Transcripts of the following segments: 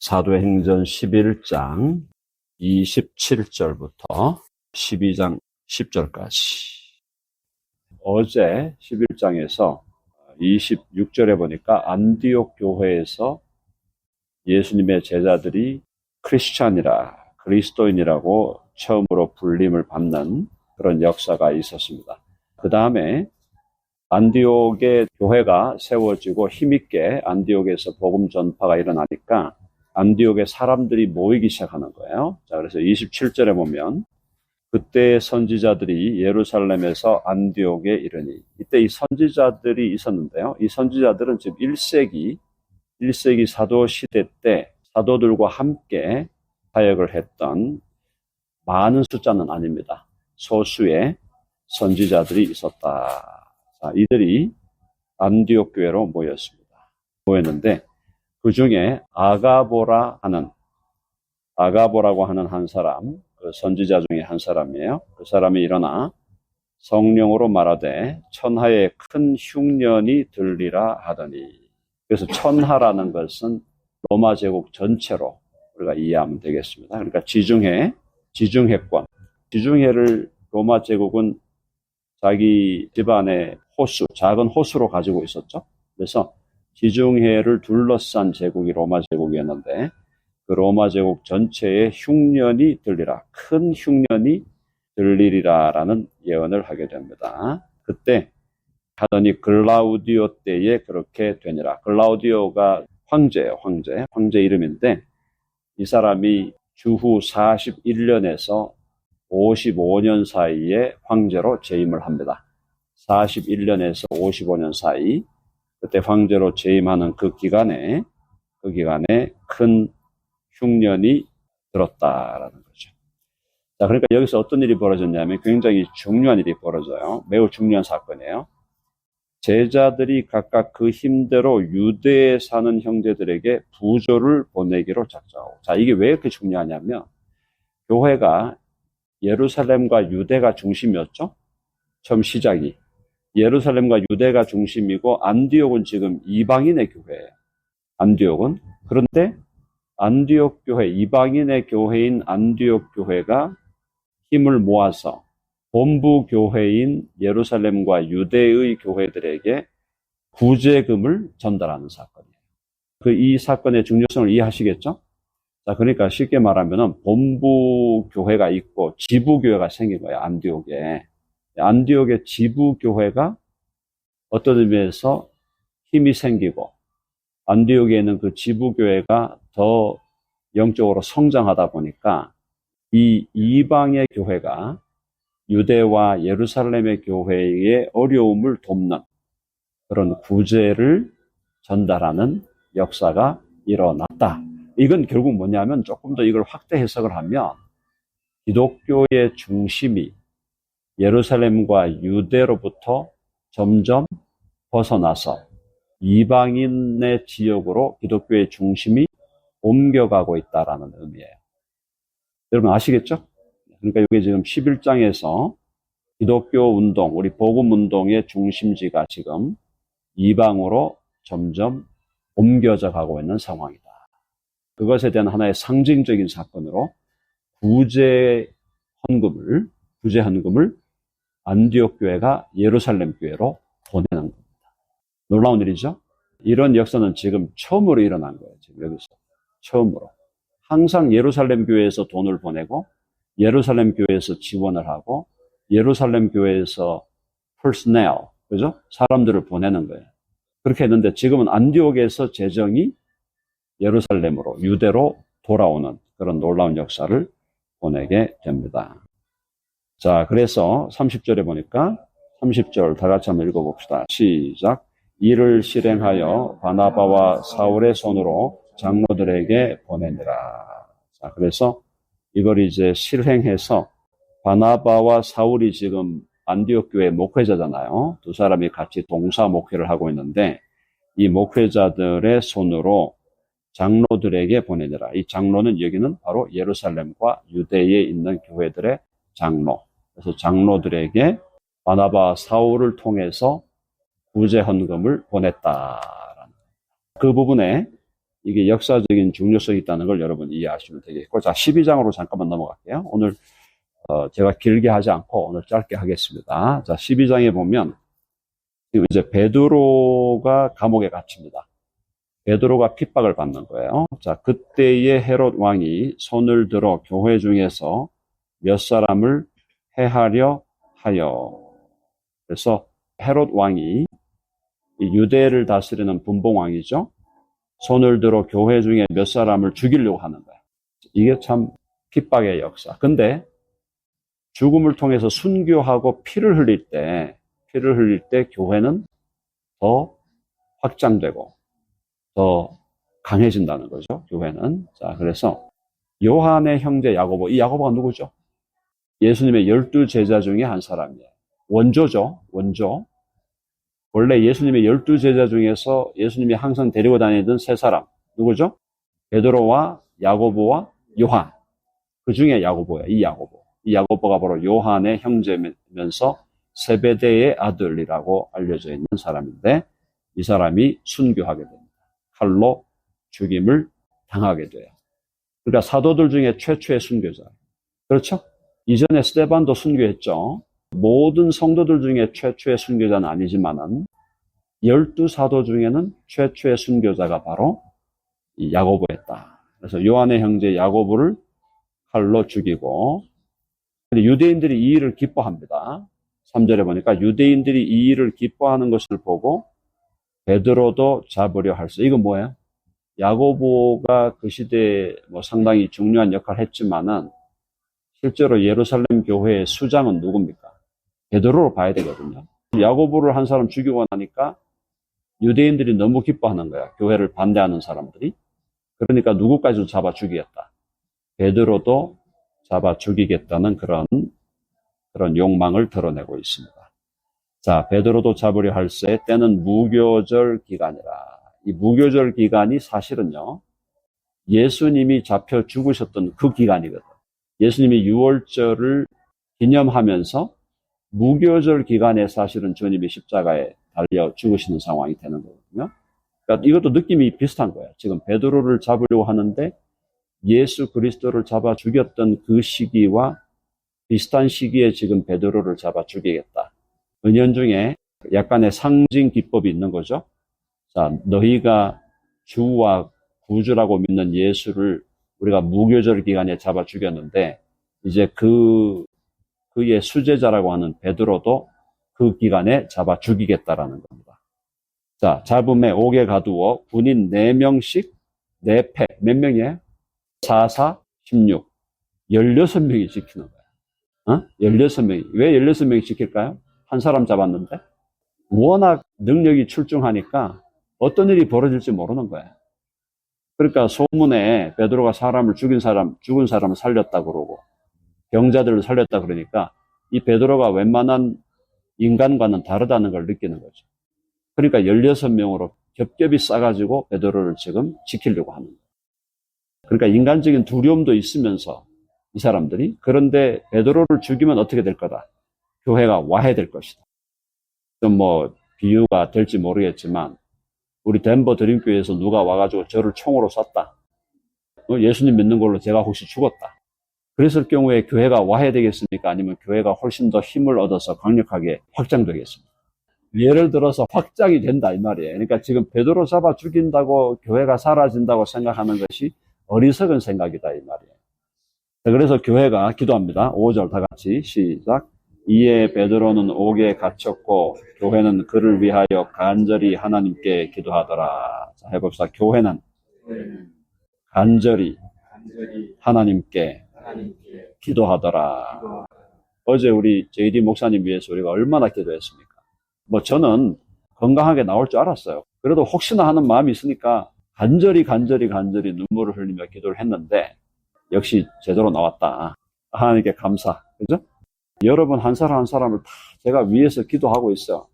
사도행전 11장 27절부터 12장 10절까지. 어제 11장에서 26절에 보니까 안디옥 교회에서 예수님의 제자들이 크리스찬이라, 그리스도인이라고 처음으로 불림을 받는 그런 역사가 있었습니다. 그 다음에 안디옥의 교회가 세워지고 힘있게 안디옥에서 복음 전파가 일어나니까 안디옥의 사람들이 모이기 시작하는 거예요. 자, 그래서 27절에 보면 그때 선지자들이 예루살렘에서 안디옥에 이르니, 이때 이 선지자들이 있었는데요. 이 선지자들은 지금 1세기 사도 시대 때 사도들과 함께 사역을 했던 많은 숫자는 아닙니다. 소수의 선지자들이 있었다. 자, 이들이 안디옥 교회로 모였는데 그 중에 아가보라고 하는 한 사람, 그 선지자 중에 한 사람이에요. 그 사람이 일어나 성령으로 말하되 천하에 큰 흉년이 들리라 하더니, 그래서 천하라는 것은 로마 제국 전체로 우리가 이해하면 되겠습니다. 그러니까 지중해권, 지중해를 로마 제국은 자기 집안의 작은 호수로 가지고 있었죠. 그래서 지중해를 둘러싼 제국이 로마 제국이었는데 그 로마 제국 전체에 흉년이 들리라, 큰 흉년이 들리리라라는 예언을 하게 됩니다. 그때 하더니 글라우디오 때에 그렇게 되니라. 글라우디오가 황제예요. 황제 이름인데 이 사람이 주후 41년에서 55년 사이에 황제로 재임을 합니다. 41년에서 55년 사이, 그때 황제로 재임하는 그 기간에 큰 흉년이 들었다라는 거죠. 자, 그러니까 여기서 어떤 일이 벌어졌냐면 굉장히 중요한 일이 벌어져요. 매우 중요한 사건이에요. 제자들이 각각 그 힘대로 유대에 사는 형제들에게 부조를 보내기로 작정하고. 자, 이게 왜 이렇게 중요하냐면 교회가 예루살렘과 유대가 중심이었죠. 처음 시작이 예루살렘과 유대가 중심이고 안디옥은 지금 이방인의 교회예요. 안디옥은. 그런데 안디옥 교회, 이방인의 교회인 안디옥 교회가 힘을 모아서 본부 교회인 예루살렘과 유대의 교회들에게 구제금을 전달하는 사건이에요. 이 사건의 중요성을 이해하시겠죠? 자, 그러니까 쉽게 말하면 본부 교회가 있고 지부 교회가 생긴 거예요. 안디옥의 지부 교회가 어떤 의미에서 힘이 생기고 안디옥에 있는 그 지부 교회가 더 영적으로 성장하다 보니까 이 이방의 교회가 유대와 예루살렘의 교회의 어려움을 돕는 그런 구제를 전달하는 역사가 일어났다. 이건 결국 뭐냐면 조금 더 이걸 확대 해석을 하면 기독교의 중심이 예루살렘과 유대로부터 점점 벗어나서 이방인의 지역으로 기독교의 중심이 옮겨가고 있다라는 의미예요. 여러분 아시겠죠? 그러니까 이게 지금 11장에서 기독교 운동, 우리 복음 운동의 중심지가 지금 이방으로 점점 옮겨져 가고 있는 상황이다. 그것에 대한 하나의 상징적인 사건으로 구제 헌금을 안디옥 교회가 예루살렘 교회로 보내는 겁니다. 놀라운 일이죠? 이런 역사는 지금 처음으로 일어난 거예요. 지금 여기서 처음으로. 항상 예루살렘 교회에서 돈을 보내고 예루살렘 교회에서 지원을 하고 예루살렘 교회에서 personnel, 그죠? 사람들을 보내는 거예요. 그렇게 했는데 지금은 안디옥에서 재정이 예루살렘으로, 유대로 돌아오는 그런 놀라운 역사를 보내게 됩니다. 자, 그래서 30절에 보니까 30절 다 같이 한번 읽어봅시다. 시작. 이를 실행하여 바나바와 사울의 손으로 장로들에게 보내니라. 자, 그래서 이걸 이제 실행해서 바나바와 사울이 지금 안디옥 교회 목회자잖아요. 두 사람이 같이 동사 목회를 하고 있는데 이 목회자들의 손으로 장로들에게 보내니라. 이 장로는 여기는 바로 예루살렘과 유대에 있는 교회들의 장로. 그래서 장로들에게 바나바 사울을 통해서 구제 헌금을 보냈다. 그 부분에 이게 역사적인 중요성이 있다는 걸 여러분 이해하시면 되겠고, 자, 12장으로 잠깐만 넘어갈게요. 오늘 제가 길게 하지 않고 오늘 짧게 하겠습니다. 자, 12장에 보면 지금 이제 베드로가 감옥에 갇힙니다. 베드로가 핍박을 받는 거예요. 자, 그때의 헤롯 왕이 손을 들어 교회 중에서 몇 사람을 해하려 하여. 그래서 헤롯 왕이 유대를 다스리는 분봉왕이죠. 손을 들어 교회 중에 몇 사람을 죽이려고 하는 거예요. 이게 참 핍박의 역사. 근데 죽음을 통해서 순교하고 피를 흘릴 때 교회는 더 확장되고 더 강해진다는 거죠. 교회는. 자, 그래서 요한의 형제 야고보. 이 야고보가 누구죠? 예수님의 12제자 중에 한 사람이에요. 원조죠. 원조. 원래 예수님의 12제자 중에서 예수님이 항상 데리고 다니던 세 사람. 누구죠? 베드로와 야고보와 요한. 그 중에 야고보예요. 이 야고보. 이 야고보가 바로 요한의 형제면서 세베대의 아들이라고 알려져 있는 사람인데, 이 사람이 순교하게 됩니다. 칼로 죽임을 당하게 돼요. 그러니까 사도들 중에 최초의 순교자. 그렇죠? 이전에 스데반도 순교했죠. 모든 성도들 중에 최초의 순교자는 아니지만은 12사도 중에는 최초의 순교자가 바로 이 야고보였다. 그래서 요한의 형제 야고보를 칼로 죽이고, 근데 유대인들이 이 일을 기뻐합니다. 3절에 보니까 유대인들이 이 일을 기뻐하는 것을 보고 베드로도 잡으려 할세. 이건 뭐예요? 야고보가 그 시대에 상당히 중요한 역할을 했지만은 실제로 예루살렘 교회의 수장은 누굽니까? 베드로로 봐야 되거든요. 야고보를 한 사람 죽이고 나니까 유대인들이 너무 기뻐하는 거야. 교회를 반대하는 사람들이. 그러니까 누구까지도 잡아 죽이겠다. 베드로도 잡아 죽이겠다는 그런 욕망을 드러내고 있습니다. 자, 베드로도 잡으려 할세. 때는 무교절 기간이라. 이 무교절 기간이 사실은요, 예수님이 잡혀 죽으셨던 그 기간이거든. 예수님이 유월절을 기념하면서 무교절 기간에 사실은 주님이 십자가에 달려 죽으시는 상황이 되는 거거든요. 그러니까 이것도 느낌이 비슷한 거예요. 지금 베드로를 잡으려고 하는데 예수 그리스도를 잡아 죽였던 그 시기와 비슷한 시기에 지금 베드로를 잡아 죽이겠다. 은연중에 약간의 상징 기법이 있는 거죠. 자, 너희가 주와 구주라고 믿는 예수를 우리가 무교절 기간에 잡아 죽였는데, 이제 그의 수제자라고 하는 베드로도 그 기간에 잡아 죽이겠다라는 겁니다. 자, 잡음에 옥에 가두어 군인 4명씩 4패. 몇 명이에요? 4, 4, 16. 16명이 지키는 거야. 16명이. 왜 16명이 지킬까요? 한 사람 잡았는데? 워낙 능력이 출중하니까 어떤 일이 벌어질지 모르는 거야. 그러니까 소문에 베드로가 죽은 사람을 살렸다 그러고 병자들을 살렸다 그러니까 이 베드로가 웬만한 인간과는 다르다는 걸 느끼는 거죠. 그러니까 16명으로 겹겹이 싸가지고 베드로를 지금 지키려고 하는 거예요. 그러니까 인간적인 두려움도 있으면서 이 사람들이, 그런데 베드로를 죽이면 어떻게 될 거다? 교회가 와해될 것이다. 좀 비유가 될지 모르겠지만 우리 덴버 드림교회에서 누가 와가지고 저를 총으로 쐈다. 예수님 믿는 걸로 제가 혹시 죽었다. 그랬을 경우에 교회가 와해되겠습니까? 아니면 교회가 훨씬 더 힘을 얻어서 강력하게 확장되겠습니까? 예를 들어서 확장이 된다 이 말이에요. 그러니까 지금 베드로 잡아 죽인다고 교회가 사라진다고 생각하는 것이 어리석은 생각이다 이 말이에요. 그래서 교회가 기도합니다. 5절 다 같이 시작. 이에 베드로는 옥에 갇혔고 교회는 그를 위하여 간절히 하나님께 기도하더라. 자, 해봅시다. 교회는 간절히 하나님께 기도하더라. 어제 우리 JD 목사님 위해서 우리가 얼마나 기도했습니까? 저는 건강하게 나올 줄 알았어요. 그래도 혹시나 하는 마음이 있으니까 간절히 눈물을 흘리며 기도를 했는데 역시 제대로 나왔다. 하나님께 감사. 그죠? 여러분 한 사람 한 사람을 다 제가 위해서 기도하고 있어요.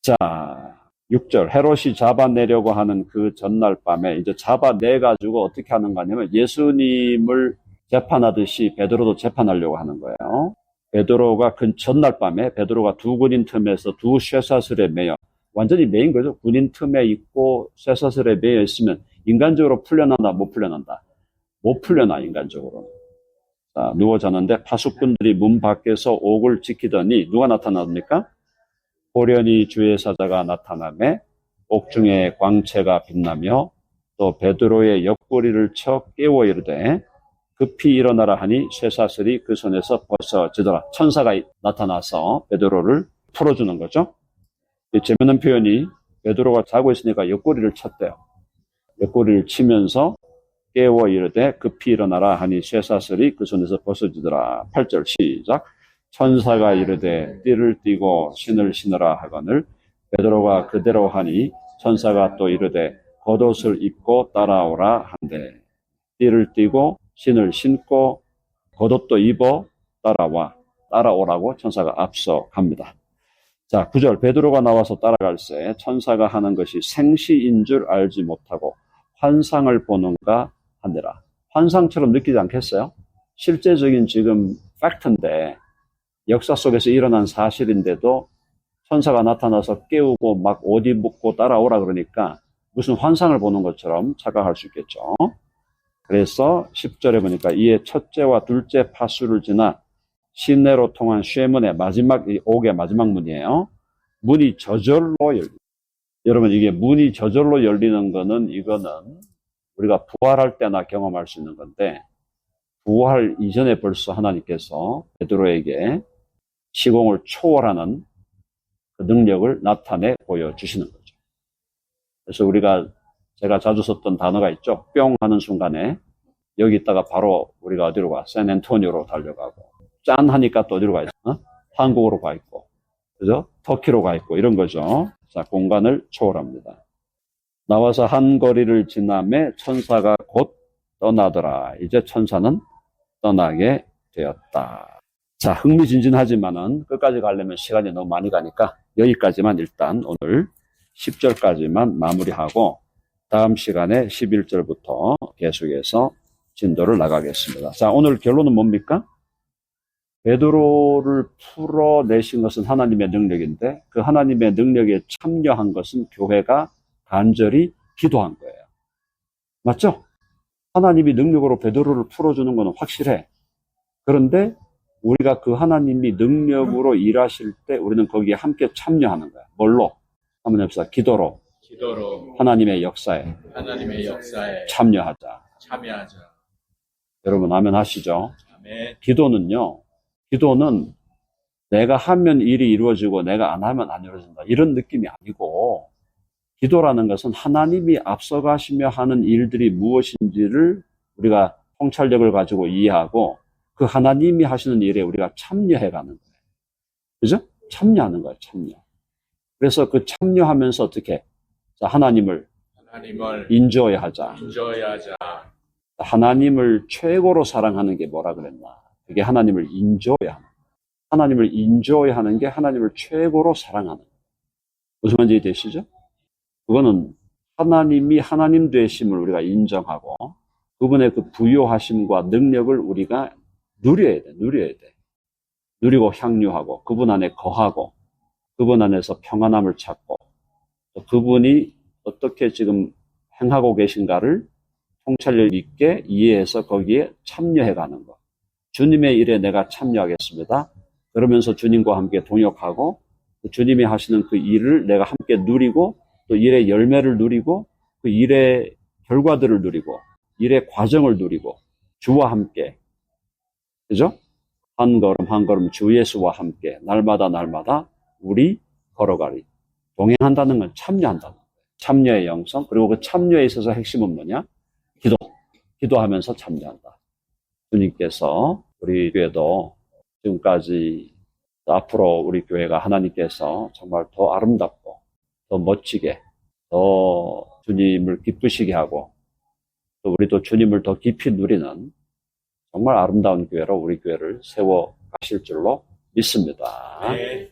자, 6절. 헤롯이 잡아내려고 하는 그 전날 밤에 이제 잡아내가지고 어떻게 하는 거냐면 예수님을 재판하듯이 베드로도 재판하려고 하는 거예요. 베드로가 그 전날 밤에 베드로가 두 군인 틈에서 두 쇠사슬에 매여, 완전히 매인 거죠. 군인 틈에 있고 쇠사슬에 매여 있으면 인간적으로 풀려난다, 못 풀려난다? 못 풀려나, 인간적으로. 자, 누워 잤는데 파수꾼들이 문 밖에서 옥을 지키더니 누가 나타납니까? 호련히 주의 사자가 나타나매 옥중에 광채가 빛나며 또 베드로의 옆구리를 쳐 깨워 이르되 급히 일어나라 하니 쇠사슬이 그 손에서 벗어지더라. 천사가 나타나서 베드로를 풀어주는 거죠. 이 재밌는 표현이 베드로가 자고 있으니까 옆구리를 쳤대요. 옆구리를 치면서 깨워 이르되 급히 일어나라 하니 쇠사슬이 그 손에서 벗어지더라. 8절 시작. 천사가 이르되 띠를 띠고 신을 신으라 하거늘 베드로가 그대로 하니 천사가 또 이르되 겉옷을 입고 따라오라 한대. 띠를 띠고 신을 신고 겉옷도 입어 따라오라고 천사가 앞서 갑니다. 자, 9절 베드로가 나와서 따라갈새 천사가 하는 것이 생시인 줄 알지 못하고 환상을 보는가 한대라. 환상처럼 느끼지 않겠어요? 실제적인 지금 팩트인데 역사 속에서 일어난 사실인데도 천사가 나타나서 깨우고 막 옷 입고 따라오라 그러니까 무슨 환상을 보는 것처럼 착각할 수 있겠죠. 그래서 10절에 보니까 이에 첫째와 둘째 파수를 지나 시내로 통한 쇠문의 마지막, 이 옥의 마지막 문이에요. 문이 저절로 열립니다. 여러분, 이게 문이 저절로 열리는 거는 이거는 우리가 부활할 때나 경험할 수 있는 건데 부활 이전에 벌써 하나님께서 베드로에게 시공을 초월하는 그 능력을 나타내 보여주시는 거죠. 그래서 제가 자주 썼던 단어가 있죠. 뿅 하는 순간에 여기 있다가 바로 우리가 어디로 가? 샌앤토니오로 달려가고 짠 하니까 또 어디로 가 있어? 한국으로 가 있고 그죠? 터키로 가 있고 이런 거죠. 자, 공간을 초월합니다. 나와서 한 거리를 지나매 천사가 곧 떠나더라. 이제 천사는 떠나게 되었다. 자, 흥미진진하지만은 끝까지 가려면 시간이 너무 많이 가니까 여기까지만 일단 오늘 10절까지만 마무리하고 다음 시간에 11절부터 계속해서 진도를 나가겠습니다. 자, 오늘 결론은 뭡니까? 베드로를 풀어내신 것은 하나님의 능력인데 그 하나님의 능력에 참여한 것은 교회가 간절히 기도한 거예요. 맞죠? 하나님이 능력으로 베드로를 풀어주는 것은 확실해. 그런데 우리가 그 하나님이 능력으로 일하실 때 우리는 거기에 함께 참여하는 거야. 뭘로? 한번 해봅시다. 기도로 하나님의 역사에 참여하자. 여러분 아멘 하시죠? 아멘. 기도는 내가 하면 일이 이루어지고 내가 안 하면 안 이루어진다. 이런 느낌이 아니고 기도라는 것은 하나님이 앞서가시며 하는 일들이 무엇인지를 우리가 통찰력을 가지고 이해하고 그 하나님이 하시는 일에 우리가 참여해가는 거예요. 그죠? 참여하는 거예요. 참여. 그래서 그 참여하면서 어떻게? 자, 하나님을 인조해하자. 하나님을 최고로 사랑하는 게 뭐라 그랬나? 그게 하나님을 인조해하는 거예요. 하나님을 인조해하는 게 하나님을 최고로 사랑하는 거예요. 무슨 말인지 되시죠? 그거는 하나님이 하나님 되심을 우리가 인정하고 그분의 그 부요하심과 능력을 우리가 누려야 돼. 누리고 향유하고 그분 안에 거하고 그분 안에서 평안함을 찾고 또 그분이 어떻게 지금 행하고 계신가를 통찰력 있게 이해해서 거기에 참여해가는 것. 주님의 일에 내가 참여하겠습니다. 그러면서 주님과 함께 동역하고 주님이 하시는 그 일을 내가 함께 누리고 또 일의 열매를 누리고 그 일의 결과들을 누리고 일의 과정을 누리고 주와 함께 그죠? 한 걸음 한 걸음 주 예수와 함께 날마다 우리 걸어가리. 동행한다는 건 참여한다는 거예요. 참여의 영성 그리고 그 참여에 있어서 핵심은 뭐냐? 기도하면서 참여한다. 주님께서 우리 교회도 지금까지 앞으로 우리 교회가 하나님께서 정말 더 아름답고 더 멋지게 더 주님을 기쁘시게 하고 또 우리도 주님을 더 깊이 누리는 정말 아름다운 교회로 우리 교회를 세워 가실 줄로 믿습니다. 네.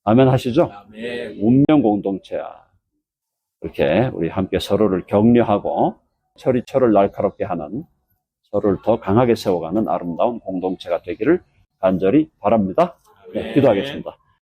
아멘 하시죠? 아멘. 운명 공동체야. 이렇게 우리 함께 서로를 격려하고 철을 날카롭게 하는 서로를 더 강하게 세워가는 아름다운 공동체가 되기를 간절히 바랍니다. 네, 기도하겠습니다.